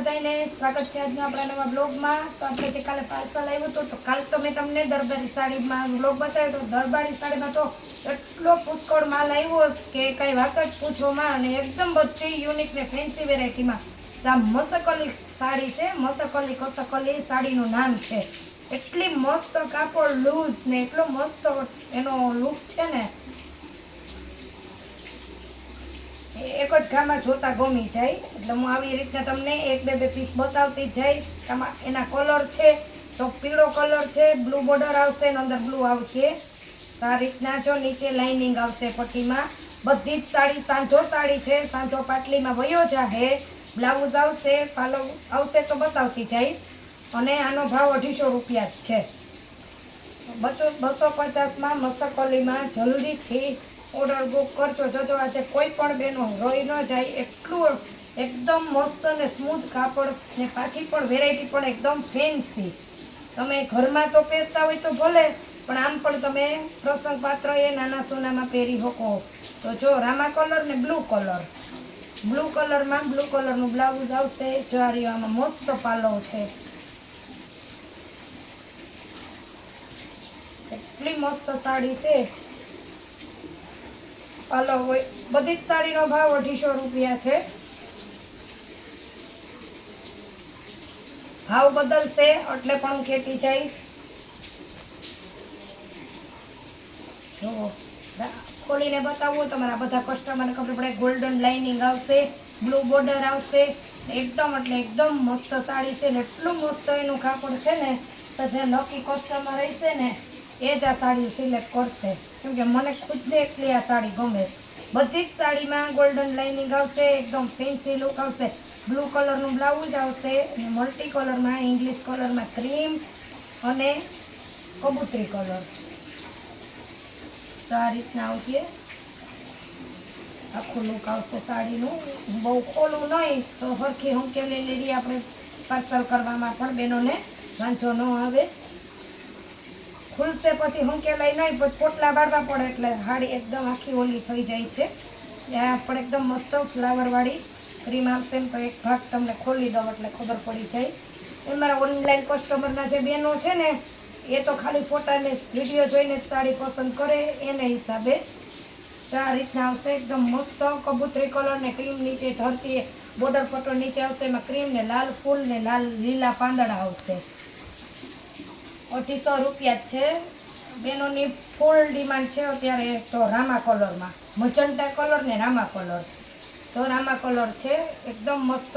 બધાને સ્વાગત છે આજના આપણા નવા બ્લોગમાં। તો આપણે જે કાલે પાર્સલ આવ્યું હતું તો કાલ તો મેં તમને દરબારી સાડીમાં બ્લોગ બતાવ્યો તો દરબારી સાડીમાં તો એટલો પુષ્કળ માલ આવ્યો કે કંઈ વાત જ પૂછોમાં, અને એકદમ બધી યુનિક ને ફેન્સી વેરાયટીમાં। આ મસકલી સાડી છે, મસકલી કસકલી સાડીનું નામ છે। એટલી મસ્ત કાપડ લૂઝ ને એટલો મસ્ત એનો લુક છે ને, એક જ ઘામાં જોતા ગમી જાય। એટલે હું આવી રીતના તમને એક બે પીસ બતાવતી જઈશ। એના કલર છે તો પીળો કલર છે, બ્લુ બોર્ડર આવશે ને અંદર બ્લુ આવશે। આ રીતના જો નીચે લાઇનિંગ આવશે પટ્ટીમાં। બધી જ સાડી સાંધો સાડી છે, સાંધો પાટલીમાં વયો જાહે। બ્લાઉઝ આવશે, પાલો આવશે તો બતાવતી જઈશ। અને આનો ભાવ 250 રૂપિયા જ છે। 250માં મસકલીમાં જલ્દીથી ઓર્ડર બુક કરજો। જોજો આજે કોઈ પણ બેનો રોઈ ન જાય એટલું એકદમ મસ્ત અને સ્મૂથ કાપડ ને પાછી પણ વેરાયટી પણ એકદમ ફેન્સી। તમે ઘરમાં તો પહેરતા હોય તો ભલે, પણ આમ પણ તમે પ્રસંગ પાત્ર એ નાના સોનામાં પહેરી શકો। તો જો રામા કલર ને બ્લુ કલર, બ્લુ કલરમાં બ્લુ કલરનું બ્લાઉઝ આવશે। જો આ રહ્યો, આમાં મસ્ત પાલવ છે, એટલી મસ્ત સાડી છે। પાલવ હોય, બધી જ સાડીનો ભાવ 250 રૂપિયા છે। ભાવ બદલશે એટલે પણ હું કહેતી જઈશ। જો ખોલીને બતાવું તમારા બધા કસ્ટમરને ખબર પડે। ગોલ્ડન લાઇનિંગ આવશે, બ્લુ બોર્ડર આવશે, એકદમ એટલે એકદમ મસ્ત સાડી છે ને એટલું મસ્ત એનું કાપડ છે ને, તો જે લકી કસ્ટમર હશે ને એ જ આ સાડી સિલેક્ટ કરશે, કેમ કે મને ખુદને એટલી આ સાડી ગમે। બધી જ સાડીમાં ગોલ્ડન લાઇનિંગ આવશે, એકદમ ફેન્સી લુક આવશે। બ્લુ કલરનું બ્લાઉઝ આવશે અને મલ્ટી કલરમાં, ઇંગ્લિશ કલરમાં ક્રીમ અને કબૂતરી કલર। તો આ રીતના આવશે, આખું લુક આવશે સાડીનું। બહુ ખોલું નહીં તો સરખી હંકેલી લીધી આપણે પાર્સલ કરવામાં પણ બેનોને વાંધો ન આવે। ખુલશે પછી હંકેલાય નહીં, પછી પોટલા બાળવા પડે એટલે સાડી એકદમ આખી ઓલી થઈ જાય છે। ત્યાં પણ એકદમ મસ્ત ફ્લાવરવાળી ક્રીમ આવશે ને, તો એક ભાગ તમને ખોલી દઉં એટલે ખબર પડી જાય। એ મારા ઓનલાઈન કસ્ટમરના જે બહેનો છે ને, એ તો ખાલી ફોટાને વિડીયો જોઈને જ સાડી પસંદ કરે એને હિસાબે। તો આ રીતના આવશે, એકદમ મસ્ત કબૂતરી કલર ને ક્રીમ નીચે ધરતી બોર્ડર પટ્ટો નીચે આવશે, એમાં ક્રીમ ને લાલ ફૂલ ને લાલ લીલા પાંદડા આવશે। 250 રૂપિયા જ છે। બેનોની ફૂલ ડિમાન્ડ છે અત્યારે તો રામા કલરમાં, મજંટા કલર ને રામા કલર। તો રામા કલર છે એકદમ મસ્ત।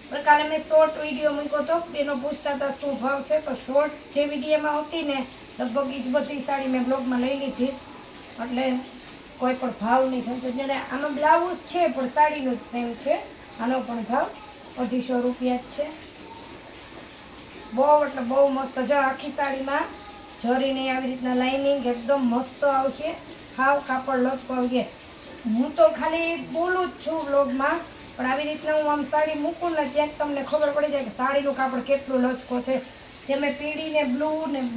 પણ કાલે મેં શોર્ટ વિડીયો મૂક્યો હતો, બેનો પૂછતા હતા શું ભાવ છે, તો શોર્ટ જે વિડીયોમાં હતી ને લગભગ એ જ બધી સાડી મેં બ્લોગમાં લઈ લીધી, એટલે કોઈ પણ ભાવ નહીં થતો। જ્યારે આમાં બ્લાઉઝ છે પણ સાડીનું જ સેમ છે। આનો પણ ભાવ 250 રૂપિયા જ છે। બહુ એટલે બહુ મસ્ત। જો આખી સાડીમાં જરીને આવી રીતના લાઇનિંગ એકદમ મસ્ત આવશે। હાવ કાપડ લચકો આવશે। હું તો ખાલી બોલું જ છું બ્લોગમાં, પણ આવી રીતના હું આમ સાડી મૂકું ને ત્યાં તમને ખબર પડી જાય કે સાડીનું કાપડ કેટલું લચકો છે। જે મેં પીળી ને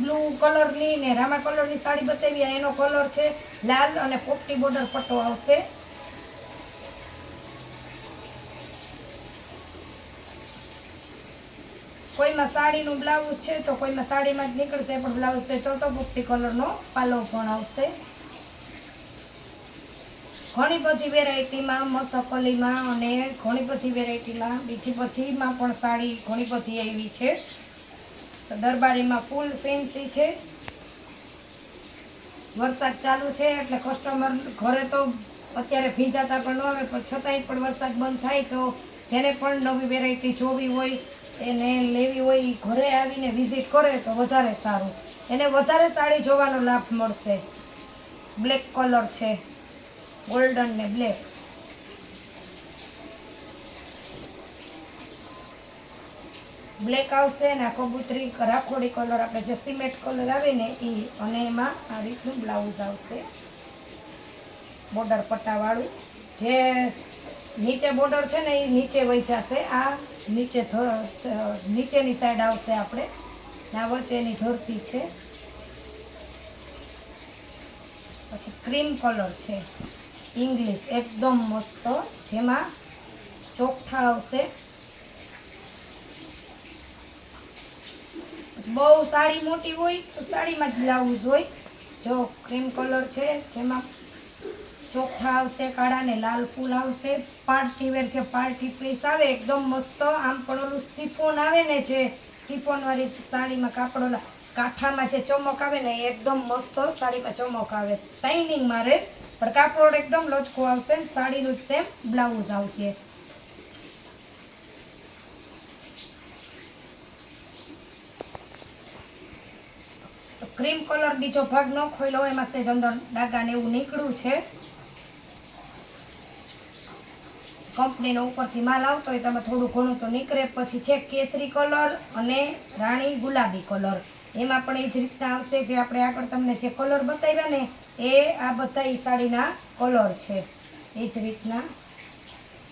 બ્લુ કલરની ને રામા કલરની સાડી બતાવી, એનો કલર છે લાલ અને પોપટી બોર્ડર પટ્ટો આવશે। કોઈમાં સાડીનું બ્લાઉઝ છે તો કોઈમાં સાડીમાં જ નીકળશે, પણ બ્લાઉઝ છે તો પોપટી કલરનો પાલવ પણ આવશે। ઘણી બધી વેરાયટીમાં મસકલીમાં અને ઘણી બધી વેરાયટીમાં બીજી બધીમાં પણ સાડી ઘણી બધી આવી છે। તો દરબારીમાં ફૂલ ફેન્સી છે। વરસાદ ચાલુ છે એટલે કસ્ટમર ઘરે તો અત્યારે ભીંજાતા પણ ન આવે, પણ છતાંય પણ વરસાદ બંધ થાય તો જેને પણ નવી વેરાયટી જોવી હોય એને લેવી હોય, ઘરે આવીને વિઝિટ કરે તો વધારે સારું, એને વધારે સાડી જોવાનો લાભ મળશે। બ્લેક કલર છે, ગોલ્ડન ને બ્લેક, બ્લેક આવશે ને કબૂતરી રાખોડી કલર, આપણે જે સિમેન્ટ કલર આવે ને એ, અને એમાં આ રીતનું બ્લાઉઝ આવશે બોર્ડર પટ્ટાવાળું। જે નીચે બોર્ડર છે ને એ નીચે વહી જશે, આ નીચે નીચેની સાઈડ આવશે આપણે, આ વચ્ચેની ધરતી છે। પછી ક્રીમ કલર છે ઇંગ્લિશ, એકદમ મસ્ત, જેમાં ચોખ્ઠા આવશે। બહુ સાડી મોટી હોય તો સાડીમાં જ બ્લાઉઝ હોય. જો ક્રીમ કલર છે, જેમાં ચોખ્ખા આવશે, કાળા ને લાલ ફૂલ આવશે. પાર્ટી વેર છે, પાર્ટી પીસ આવે એકદમ મસ્ત. આમ પણ ઓલું સિફોન આવે ને, જે સિફોન વાળી સાડીમાં કાપડ ઓલા કાંઠામાં જે ચમક આવે ને, એ એકદમ મસ્ત સાડીમાં ચમક આવે, શાઇનિંગ મારે. પણ કાપડ એકદમ લચકો આવશે. સાડીનું જ સેમ બ્લાઉઝ આવશે. ક્રીમ કલર બીજો ભાગ ન ખોલ્યો, એમાં તે અંદર ડાઘા ને એવું નીકળ્યું છે. કંપનીનો ઉપરથી માલ આવતો હોય તમે થોડું ઘણું તો નીકળે. પછી છે કેસરી કલર અને રાણી ગુલાબી કલર, એમાં પણ એ જ રીતના આવશે. જે આપણે આગળ તમને જે કલર બતાવ્યા ને, એ આ બધા સાડીના કલર છે. એ જ રીતના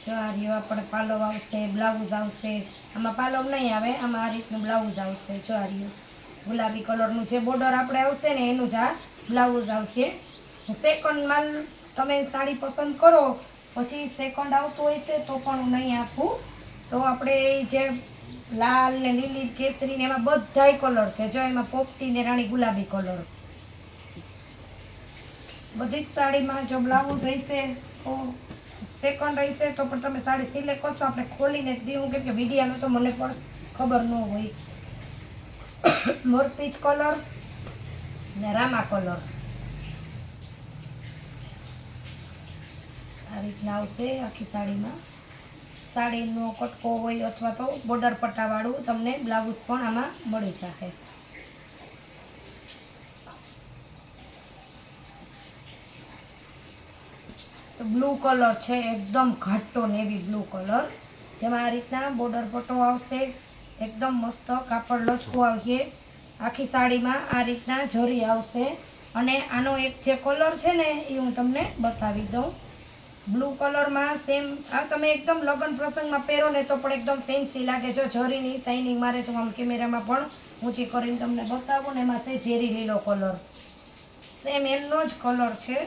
જો આ રહ્યો આપણે પાલવ આવશે, બ્લાઉઝ આવશે. આમાં પાલવ નહીં આવે, આમાં આ રીતનું બ્લાઉઝ આવશે. જો આ રહ્યું ગુલાબી કલરનું જે બોર્ડર આપણે આવશે ને, એનું જ આ બ્લાઉઝ આવશે. સેકન્ડ માલ તમે સાડી પસંદ કરો, પછી સેકન્ડ આવતું હોય છે તો પણ હું નહીં આપું. તો આપણે જે લાલ ને લીલી કેસરી ને એમાં બધાય કલર છે. જો એમાં પોપટી ને રાણી ગુલાબી કલર, બધી જ સાડીમાં જો બ્લાઉઝ રહેશે તો સેકન્ડ રહેશે. તો પણ તમે સાડી સિલેક્ટ કરશો, આપણે ખોલીને જ દીધું, કેમ કે વિડીયામાં તો મને પણ ખબર ન હોય. મોરપીચ કલર ને રામા કલર આ રીતના આવશે આખી સાડીમાં. સાડીનો કટકો હોય અથવા તો બોર્ડર પટ્ટાવાળું તમને બ્લાઉઝ પણ આમાં મળી જશે. તો બ્લુ કલર છે, એકદમ ઘાટો નેવી બ્લુ કલર, જેમાં આ રીતના બોર્ડર પટ્ટો આવશે. એકદમ મસ્ત કાપડ લચકું આવશે. આખી સાડીમાં આ રીતના જરી આવશે. અને આનો એક જે કલર છે ને, એ હું તમને બતાવી દઉં. બ્લુ કલરમાં સેમ આ તમે એકદમ લગ્ન પ્રસંગમાં પહેરો ને તો પણ એકદમ ફેન્સી લાગે. જો જરીની શાઇનિંગ મારે તો આમ કેમેરામાં પણ ઊંચી કરીને તમને બતાવું ને, એમાં છે ઝેરી લીલો કલર, સેમ એનો જ કલર છે.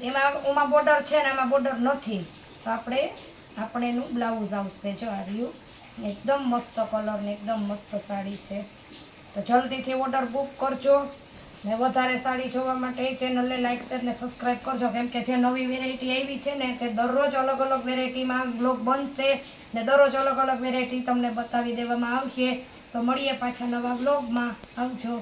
એમાં બોર્ડર છે ને આમાં બોર્ડર નથી. તો આપણે એનું બ્લાઉઝ આવશે. જો આ રહ્યું એકદમ મસ્ત કલર ને એકદમ મસ્ત સાડી છે. તો જલ્દીથી ઓર્ડર બુક કરજો. ને વધારે સાડી જોવા માટે ચેનલને લાઈક શેર ને સબસ્ક્રાઈબ કરજો, કેમ કે જે નવી વેરાયટી આવી છે ને, તે દરરોજ અલગ અલગ વેરાયટીમાં બ્લોગ બનશે ને દરરોજ અલગ અલગ વેરાયટી તમને બતાવી દેવામાં આવશે. તો મળીએ પાછા નવા બ્લોગમાં. આવજો.